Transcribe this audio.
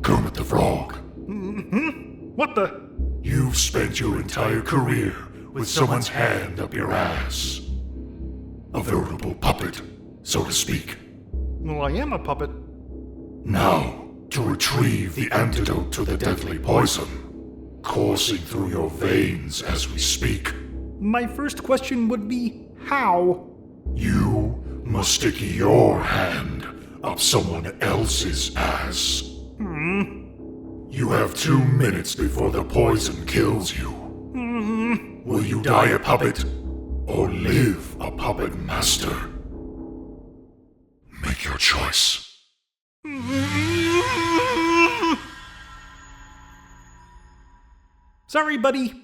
Kermit the Frog. What the? You've spent your entire career with someone's hand up your ass. A veritable puppet, so to speak. Well, I am a puppet. Now, to retrieve the antidote to the deadly poison, coursing through your veins as we speak. My first question would be, how? You must stick your hand up someone else's ass. You have 2 minutes before the poison kills you. Will you die a puppet, or live a puppet master? Make your choice. Sorry, buddy.